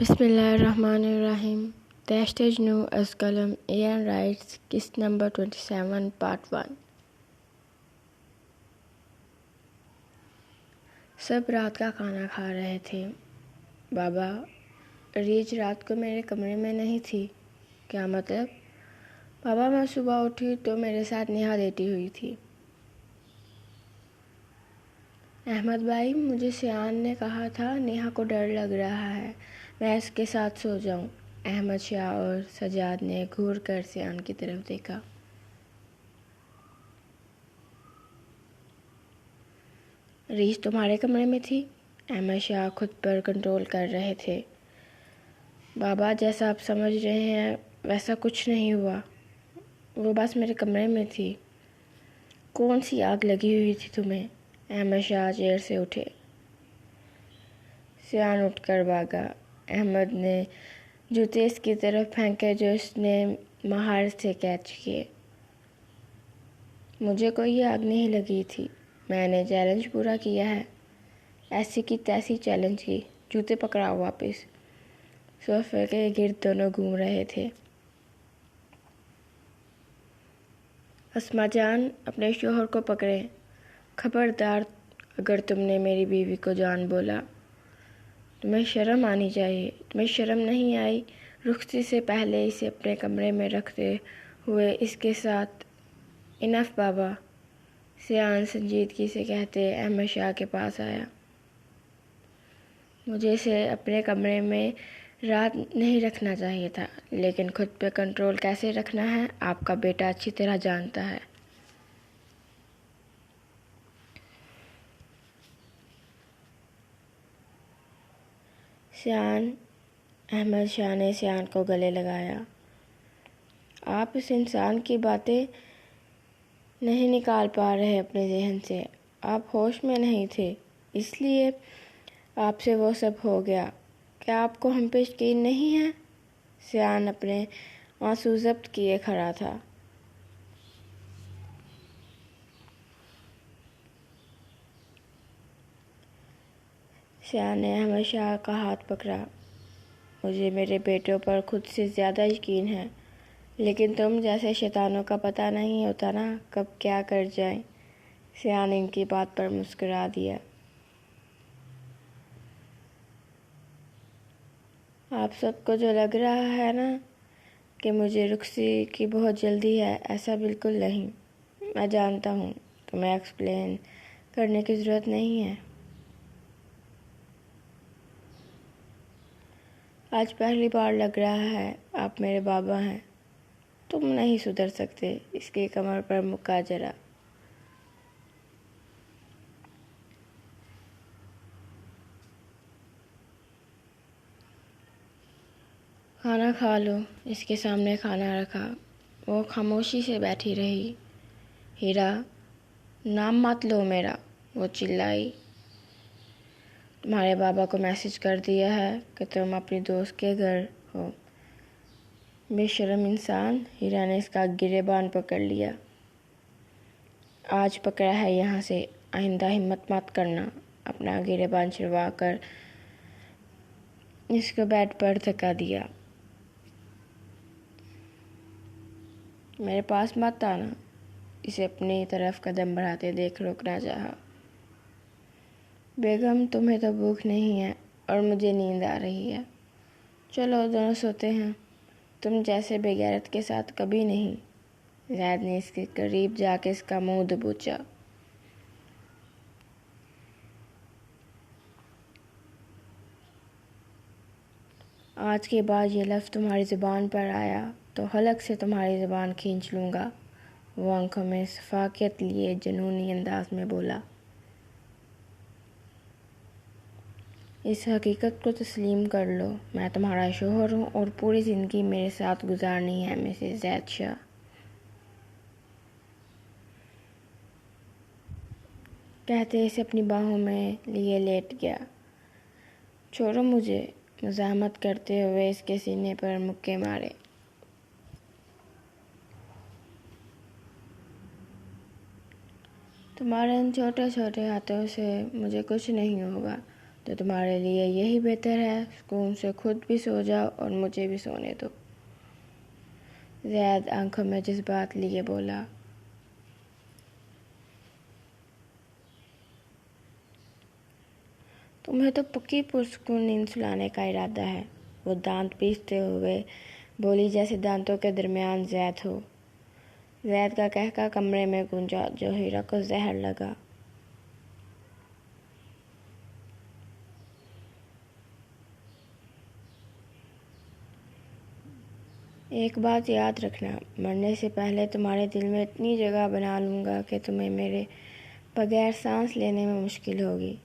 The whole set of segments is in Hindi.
Bismillahirrahmanirrahim. Dastage Nu Asgalam Ian writes Kiss number 27 part 1. सब रात का खाना खा रहे थे। बाबा, रीज रात को मेरे कमरे में नहीं थी। क्या मतलब? बाबा, मैं सुबह उठी तो मेरे साथ नेहा लेटी हुई थी। अहमद भाई, मुझे सियान ने कहा था नेहा को डर लग रहा है, मैं इसके साथ सो जाऊं। अहमद शाह और सजाद ने घूर कर सियान की तरफ देखा। रीज तुम्हारे कमरे में थी? अहमद शाह खुद पर कंट्रोल कर रहे थे। बाबा, जैसा आप समझ रहे हैं वैसा कुछ नहीं हुआ, वो बस मेरे कमरे में थी। कौन सी आग लगी हुई थी तुम्हें? अहमद शाह चेयर से उठे। सियान उठकर भागा। अहमद ने जूते इसकी तरफ फेंके जो इसने महारत से कैच किए। मुझे कोई आग नहीं लगी थी, मैंने चैलेंज पूरा किया है। ऐसी की तैसी चैलेंज की। जूते पकड़ाओ वापस। सोफे के गिर्द दोनों घूम रहे थे। अस्मा जान, अपने शोहर को पकड़े। खबरदार, अगर तुमने मेरी बीवी को जान बोला। तुम्हें शर्म आनी चाहिए। तुम्हें शर्म नहीं आई रुखसती से पहले इसे अपने कमरे में रखते हुए इसके साथ? इनफ बाबा, सियान संजीदगी से कहते अहमद शाह के पास आया। मुझे इसे अपने कमरे में रात नहीं रखना चाहिए था, लेकिन खुद पे कंट्रोल कैसे रखना है आपका बेटा अच्छी तरह जानता है। सियान, अहमद शाह ने सियान को गले लगाया। आप इस इंसान की बातें नहीं निकाल पा रहे अपने जहन से। आप होश में नहीं थे, इसलिए आपसे वो सब हो गया। क्या आपको हम पे यकीन नहीं है? सियान अपने आंसू जब्त किए खड़ा था। सियान ने अहमद शाह का हाथ पकड़ा। मुझे मेरे बेटों पर खुद से ज़्यादा यकीन है, लेकिन तुम जैसे शैतानों का पता नहीं होता ना, कब क्या कर जाए। सियान इनकी बात पर मुस्कुरा दिया। आप सबको जो लग रहा है ना कि मुझे रुखसी की बहुत जल्दी है, ऐसा बिल्कुल नहीं। मैं जानता हूँ, तुम्हें एक्सप्लेन करने की ज़रूरत नहीं है। आज पहली बार लग रहा है आप मेरे बाबा हैं। तुम नहीं सुधर सकते। इसकी कमर पर मुक्का जरा। खाना खा लो। इसके सामने खाना रखा। वो खामोशी से बैठी रही। हीरा, नाम मत लो मेरा, वो चिल्लाई। तुम्हारे बाबा को मैसेज कर दिया है कि तुम अपनी दोस्त के घर हो। बेशर्म इंसान। हीरा ने इसका गिरेबान पकड़ लिया। आज पकड़ा है यहाँ से, आइंदा हिम्मत मत करना। अपना गिरेबान छुड़वा कर इसको बेड पर धक्का दिया। मेरे पास मत आना। इसे अपनी तरफ कदम बढ़ाते देख रोकना चाहा। बेगम, तुम्हें तो भूख नहीं है और मुझे नींद आ रही है। चलो दोनों सोते हैं। तुम जैसे बेगैरत के साथ कभी नहीं। जैद ने इसके करीब जाके इसका मुंह दबोचा। आज के बाद ये लफ्ज़ तुम्हारी ज़ुबान पर आया तो हलक से तुम्हारी ज़ुबान खींच लूँगा। वो आंखों में सफाकियत लिए जुनूनी अंदाज में बोला। इस हकीकत को तस्लीम कर लो, मैं तुम्हारा शोहर हूँ और पूरी ज़िंदगी मेरे साथ गुजारनी है मिसेस जैद शाह। कहते इसे अपनी बाहों में लिए लेट गया। छोड़ो मुझे, मुज़ाहमत करते हुए इसके सीने पर मुक्के मारे। तुम्हारे इन छोटे छोटे हाथों से मुझे कुछ नहीं होगा। तो तुम्हारे लिए यही बेहतर है, सुकून से खुद भी सो जाओ और मुझे भी सोने दो। ज़ैद आंखों में जज्बात लिए बोला। तुम्हें तो पक्की पुरसुकून नींद सुलाने का इरादा है, वो दांत पीसते हुए बोली, जैसे दांतों के दरमियान ज़ैद हो। ज़ैद का कहका कमरे में गूंजा, जो हीरा को जहर लगा। एक बात याद रखना, मरने से पहले तुम्हारे दिल में इतनी जगह बना लूँगा कि तुम्हें मेरे बगैर सांस लेने में मुश्किल होगी।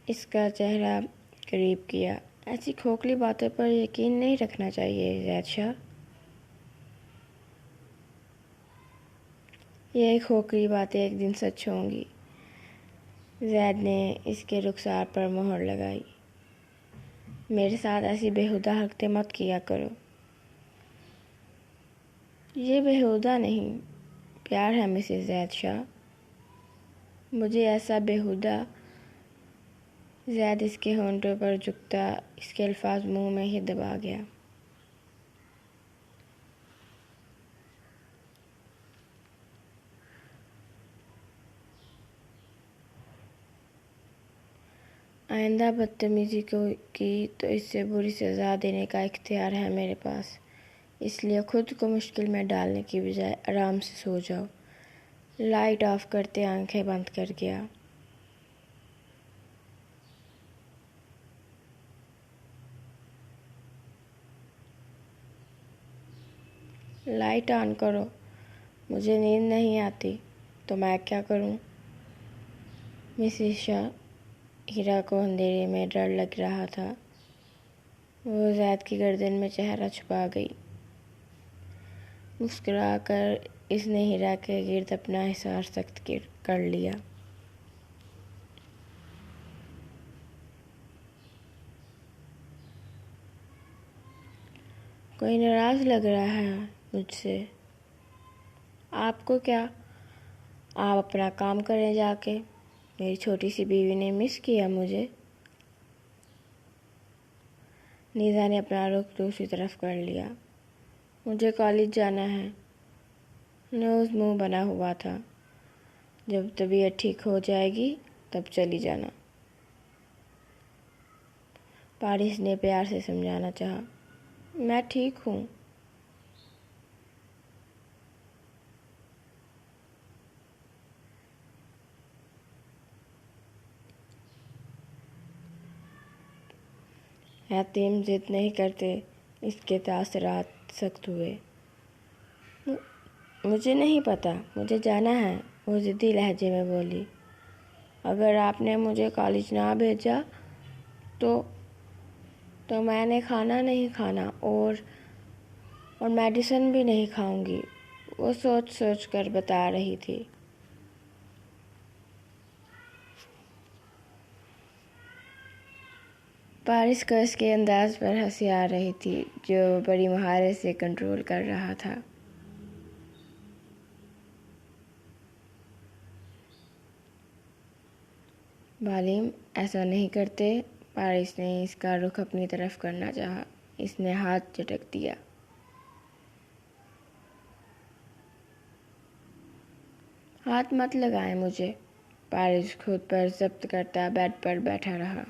इसका चेहरा करीब किया। ऐसी खोखली बातों पर यकीन नहीं रखना चाहिए ज़ैद शाह। यह खोखली बातें एक दिन सच होंगी। ज़ैद ने इसके रुखसार पर मोहर लगाई। मेरे साथ ऐसी बेहुदा हरकतें मत किया करो। ये बेहुदा नहीं, प्यार है मिसेस ज़ैद शाह। मुझे ऐसा बेहुदा। ज़ैद इसके होंठों पर झुकता इसके अल्फाज मुंह में ही दबा गया। आइंदा बदतमीज़ी की तो इससे बुरी सज़ा देने का इख्तियार है मेरे पास, इसलिए खुद को मुश्किल में डालने की बजाय आराम से सो जाओ। लाइट ऑफ करते आंखें बंद कर गया। लाइट ऑन करो। मुझे नींद नहीं आती तो मैं क्या करूं? मिसेस शाह। हीरा को अंधेरे में डर लग रहा था। वो ज़ैद की गर्दन में चेहरा छुपा गई। मुस्कुराकर इसने हीरा के गिर्द अपना हिसार सख्त कर लिया। कोई नाराज़ लग रहा है मुझसे। आपको क्या, आप अपना काम करें जाके। मेरी छोटी सी बीवी ने मिस किया मुझे। नीज़ा ने अपना रुख दूसरी तरफ कर लिया। मुझे कॉलेज जाना है। नोज़ मुंह बना हुआ था। जब तबीयत ठीक हो जाएगी तब चली जाना। पारिस ने प्यार से समझाना चाहा। मैं ठीक हूँ। यतीम जिद नहीं करते, इसके तासरात सख्त हुए। मुझे नहीं पता, मुझे जाना है, वो ज़िद्दी लहजे में बोली। अगर आपने मुझे कॉलेज ना भेजा तो मैंने खाना नहीं खाना और मेडिसिन भी नहीं खाऊंगी, वो सोच सोच कर बता रही थी। पारिस को इसके अंदाज पर हंसी आ रही थी, जो बड़ी महारत से कंट्रोल कर रहा था। बालिम, ऐसा नहीं करते। पारिस ने इसका रुख अपनी तरफ करना चाहा। इसने हाथ झटक दिया। हाथ मत लगाएं मुझे। पारिस खुद पर जब्त करता बेड पर बैठा रहा।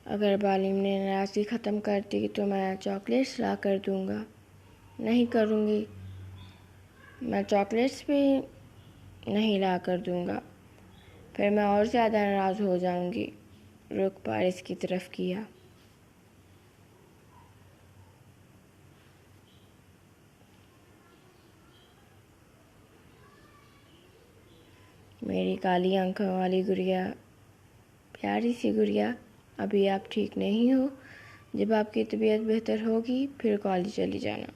अगर बालिम ने नाराज़गी ख़त्म कर दी तो मैं चॉकलेट्स ला कर दूँगा। नहीं करूँगी। मैं चॉकलेट्स भी नहीं ला कर दूँगा। फिर मैं और ज़्यादा नाराज़ हो जाऊँगी। रुख पारिस की तरफ किया। मेरी काली आंखों वाली गुड़िया, प्यारी सी गुड़िया, अभी आप ठीक नहीं हो। जब आपकी तबीयत बेहतर होगी फिर कॉलेज चली जाना।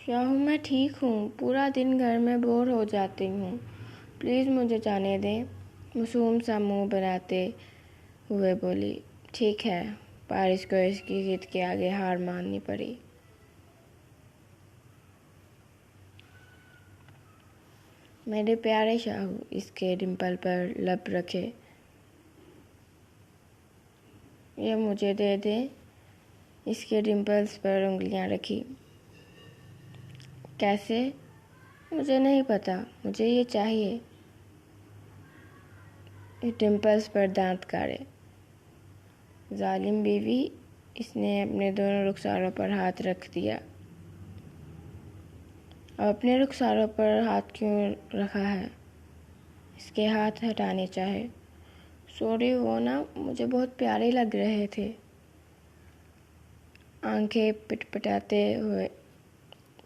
शाहू, मैं ठीक हूँ। पूरा दिन घर में बोर हो जाती हूँ। प्लीज़ मुझे जाने दें। मासूम सा मुंह बनाते हुए बोली, ठीक है। पारिस को इसकी जिद के आगे हार माननी पड़ी। मेरे प्यारे शाहू, इसके डिंपल पर लब रखे। ये मुझे दे दे। इसके डिंपल्स पर उंगलियां रखी। कैसे? मुझे नहीं पता, मुझे ये चाहिए। डिंपल्स पर दांत काढ़े। जालिम बीवी, इसने अपने दोनों रुखसारों पर हाथ रख दिया। अब अपने रुखसारों पर हाथ क्यों रखा है? इसके हाथ हटाने चाहे। सॉरी, वो ना मुझे बहुत प्यारे लग रहे थे। आंखें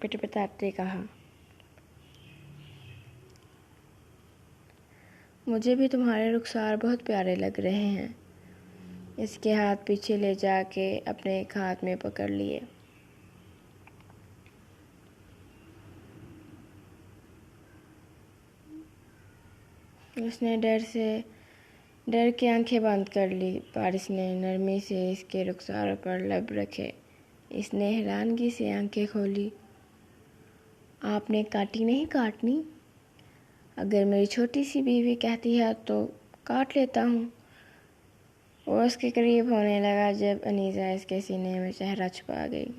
पिटपिटाते कहा, मुझे भी तुम्हारे रुखसार बहुत प्यारे लग रहे हैं। इसके हाथ पीछे ले जाके अपने एक हाथ में पकड़ लिए। उसने डर के आंखें बंद कर ली। पारिस ने नरमी से इसके रुखसारों पर लब रखे। इसने हैरानगी से आंखें खोली। आपने काटी नहीं काटनी? अगर मेरी छोटी सी बीवी कहती है तो काट लेता हूँ। वो उसके करीब होने लगा जब अनीसा इसके सीने में चेहरा छुपा गई।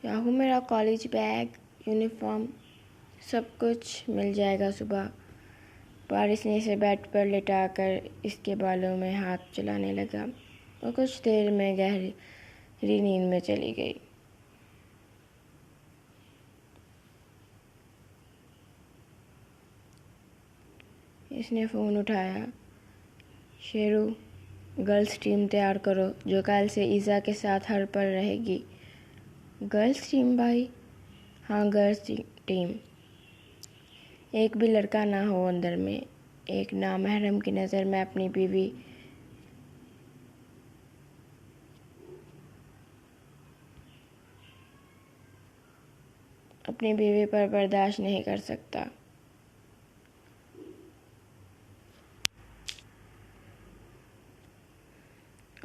याहू, मेरा कॉलेज बैग, यूनिफॉर्म, सब कुछ मिल जाएगा सुबह। पारिस ने इसे बेड पर लिटाकर इसके बालों में हाथ चलाने लगा। वो कुछ देर में गहरी नींद में चली गई। इसने फ़ोन उठाया। शेरू, गर्ल्स टीम तैयार करो, जो कल से ईज़ा के साथ हर पल रहेगी। गर्ल्स टीम भाई? हाँ, गर्ल्स टीम। एक भी लड़का ना हो अंदर में। एक नामहरम की नज़र में अपनी बीवी पर बर्दाश्त नहीं कर सकता।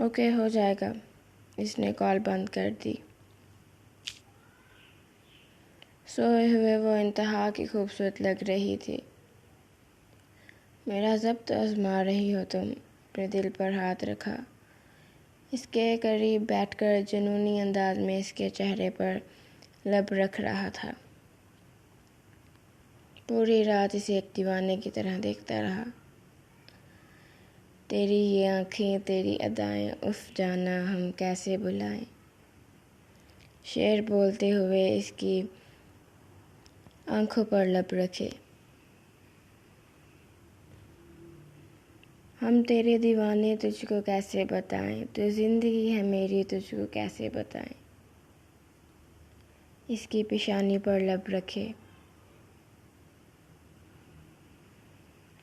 ओके, हो जाएगा। इसने कॉल बंद कर दी। सोए हुए वो इंतहा की खूबसूरत लग रही थी। मेरा ज़ब्त आजमा रही हो तुम। अपने दिल पर हाथ रखा। इसके करीब बैठकर जुनूनी अंदाज में इसके चेहरे पर लब रख रहा था। पूरी रात इसे एक दीवाने की तरह देखता रहा। तेरी ये आँखें, तेरी अदाएं, उफ जाना हम कैसे बुलाएं। शेर बोलते हुए इसकी आंखों पर लब रखे। हम तेरे दीवाने, तुझको कैसे बताएं। तू जिंदगी है मेरी, तुझको कैसे बताएं। इसकी पेशानी पर लब रखे।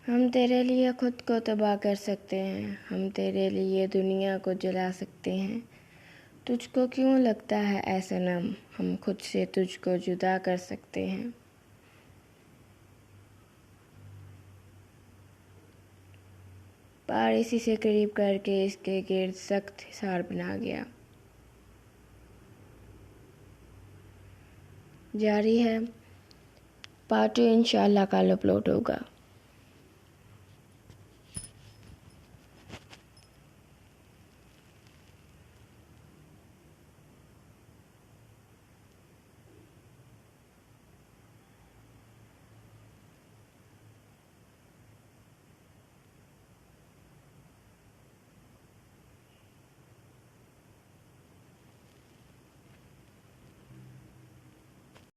हम तेरे लिए खुद को तबाह कर सकते हैं। हम तेरे लिए दुनिया को जला सकते हैं। तुझको क्यों लगता है ऐ सनम, हम खुद से तुझको जुदा कर सकते हैं। पारिस इसे करीब करके इसके गिर्द सख्त हिसार बना गया। जारी है। पार्ट 2 इंशाल्लाह कल अपलोड होगा।